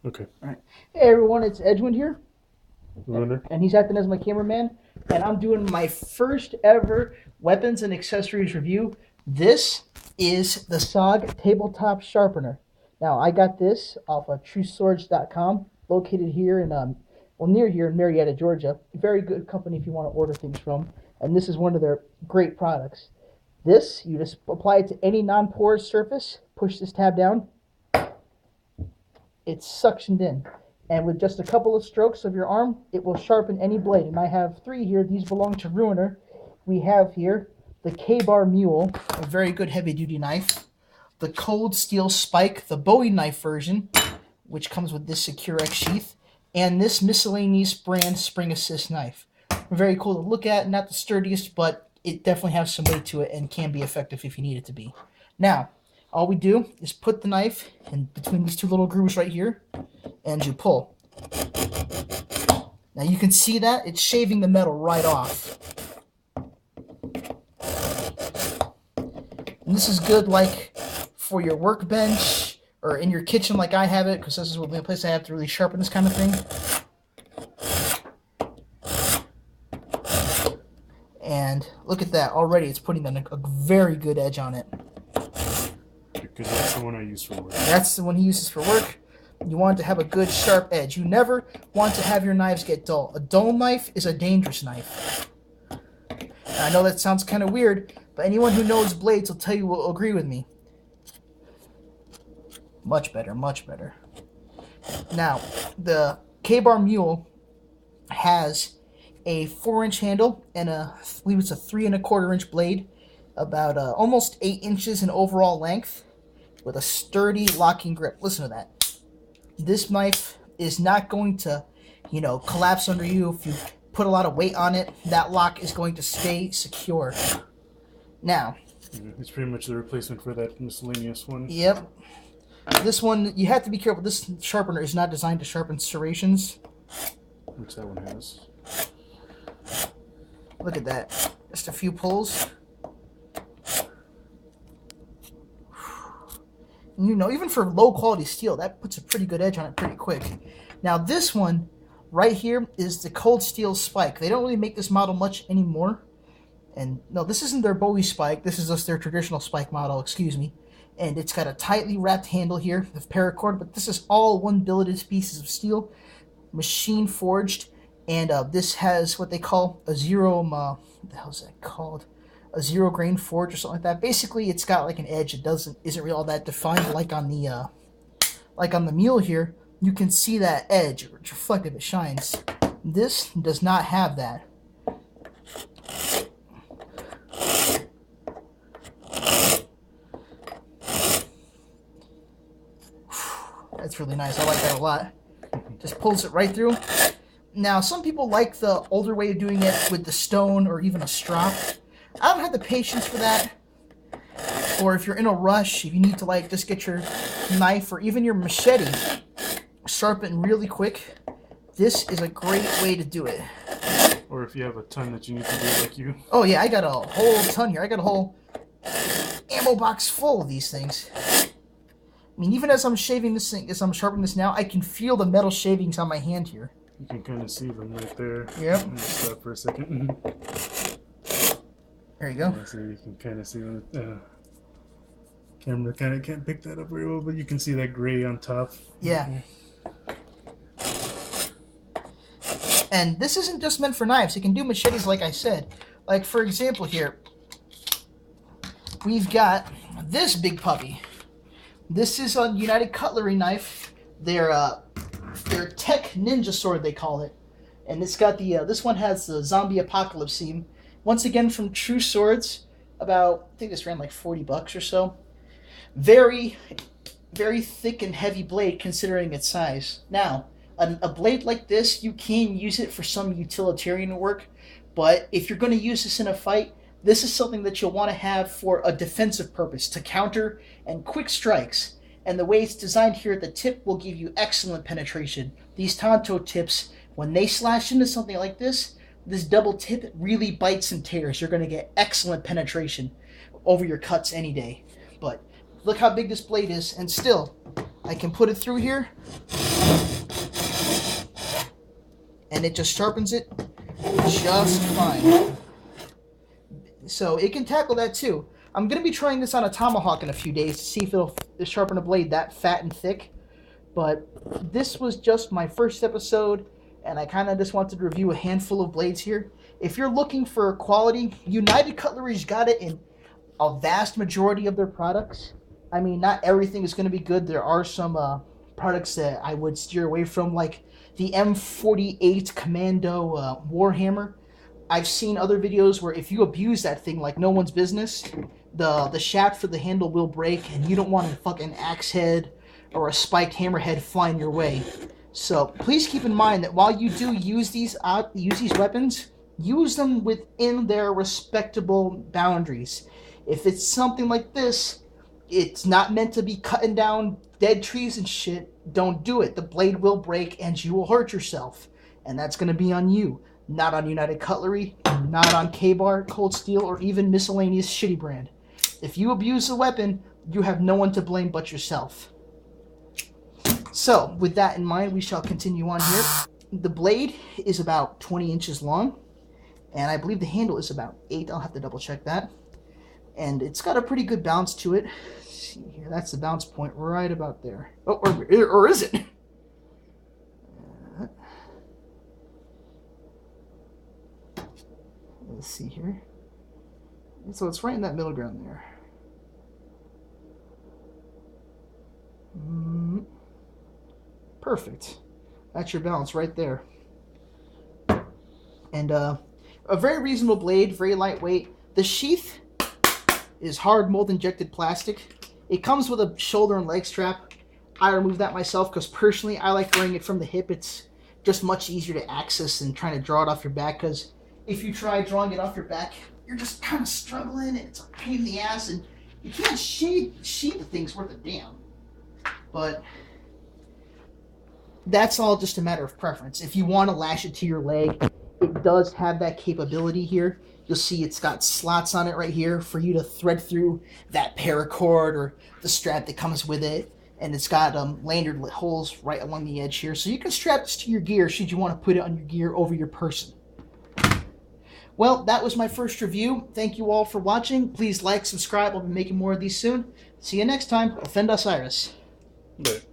Okay. All right. Hey everyone, it's Edwin here, Runner. and he's acting as my cameraman, and I'm doing my first ever weapons and accessories review. This is the SOG tabletop sharpener. Now I got this off of trueswords.com, located here in near here in Marietta, Georgia. Very good company if you want to order things from, and this is one of their great products. This, you just apply it to any non-porous surface, push this tab down, it's suctioned in. And with just a couple of strokes of your arm, it will sharpen any blade. And I have three here. These belong to Ruiner. We have here the KABAR Mule, a very good heavy-duty knife. The Cold Steel Spike, the Bowie knife version, which comes with this Secure X sheath. And this miscellaneous brand spring assist knife. Very cool to look at. Not the sturdiest, but it definitely has some weight to it and can be effective if you need it to be. Now, all we do is put the knife in between these two little grooves right here, and you pull. Now you can see that it's shaving the metal right off. And this is good like for your workbench or in your kitchen like I have it, because this is the place I have to really sharpen this kind of thing. And look at that, already it's putting a very good edge on it. Because that's the one I use for work. That's the one he uses for work. You want it to have a good sharp edge. You never want to have your knives get dull. A dull knife is a dangerous knife. And I know that sounds kind of weird, but anyone who knows blades will tell you, will agree with me. Much better, much better. Now, the KABAR Mule has a 4-inch handle and I believe it's a 3 1/4 inch blade, about almost 8 inches in overall length, with a sturdy locking grip. Listen to that. This knife is not going to, collapse under you if you put a lot of weight on it. That lock is going to stay secure. Now, it's pretty much the replacement for that miscellaneous one. Yep. This one, you have to be careful. This sharpener is not designed to sharpen serrations. Which that one has. Look at that. Just a few pulls. Even for low quality steel, that puts a pretty good edge on it pretty quick. Now this one right here is the Cold Steel Spike. They don't really make this model much anymore. And no, this isn't their Bowie Spike. This is just their traditional Spike model, excuse me. And it's got a tightly wrapped handle here with paracord, but this is all one billeted pieces of steel, machine forged. And this has what they call a zero, what the hell is that called? A zero grain forge or something like that. Basically, it's got like an edge. It isn't really all that defined like on the Mule here. You can see that edge. It's reflective. It shines. This does not have that. That's really nice. I like that a lot. Just pulls it right through. Now, some people like the older way of doing it with the stone or even a strop. I don't have the patience for that. Or if you're in a rush, if you need to just get your knife or even your machete sharpened really quick, this is a great way to do it. Or if you have a ton that you need to do like you. Oh yeah, I got a whole ton here. I got a whole ammo box full of these things. I mean, even as I'm shaving this thing, as I'm sharpening this now, I can feel the metal shavings on my hand here. You can kind of see them right there. Yep. Stop for a second. There you go. Yeah, so you can kind of see them. Camera kind of can't pick that up very well, but you can see that gray on top. Yeah. And this isn't just meant for knives. It can do machetes, like I said. Like, for example, here, we've got this big puppy. This is a United Cutlery knife. Their Tech Ninja Sword, they call it. And it's got this one has the zombie apocalypse theme. Once again, from True Swords, I think this ran like $40 or so. Very, very thick and heavy blade considering its size. Now, a blade like this, you can use it for some utilitarian work, but if you're going to use this in a fight, this is something that you'll want to have for a defensive purpose, to counter and quick strikes. And the way it's designed here at the tip will give you excellent penetration. These Tonto tips, when they slash into something like this double tip really bites and tears. You're going to get excellent penetration over your cuts any day. But look how big this blade is, and still, I can put it through here, and it just sharpens it just fine. So it can tackle that too. I'm going to be trying this on a tomahawk in a few days to see if it'll sharpen a blade that fat and thick. But this was just my first episode, and I kind of just wanted to review a handful of blades here. If you're looking for quality, United Cutlery's got it in a vast majority of their products. I mean, not everything is going to be good. There are some products that I would steer away from, like the M48 Commando Warhammer. I've seen other videos where if you abuse that thing like no one's business, the shaft for the handle will break, and you don't want a fucking axe head or a spiked hammerhead flying your way. So please keep in mind that while you do use these weapons, use them within their respectable boundaries. If it's something like this, it's not meant to be cutting down dead trees and shit. Don't do it. The blade will break and you will hurt yourself. And that's going to be on you. Not on United Cutlery, not on KABAR, Cold Steel, or even miscellaneous shitty brand. If you abuse the weapon, you have no one to blame but yourself. So, with that in mind, we shall continue on here. The blade is about 20 inches long, and I believe the handle is about 8. I'll have to double check that. And it's got a pretty good bounce to it. Let's see here, that's the bounce point right about there. Oh, or is it? Let's see here. So it's right in that middle ground there. Perfect. That's your balance right there. And a very reasonable blade, very lightweight. The sheath is hard mold injected plastic. It comes with a shoulder and leg strap. I remove that myself because personally I like wearing it from the hip. It's just much easier to access than trying to draw it off your back, because if you try drawing it off your back, you're just kind of struggling, and it's a pain in the ass, and you can't sheath the thing's worth a damn. But that's all just a matter of preference. If you want to lash it to your leg, it does have that capability here. You'll see it's got slots on it right here for you to thread through that paracord or the strap that comes with it. And it's got lanyard holes right along the edge here. So you can strap this to your gear should you want to put it on your gear over your person. Well, that was my first review. Thank you all for watching. Please like, subscribe. I'll be making more of these soon. See you next time. Offend Osiris. But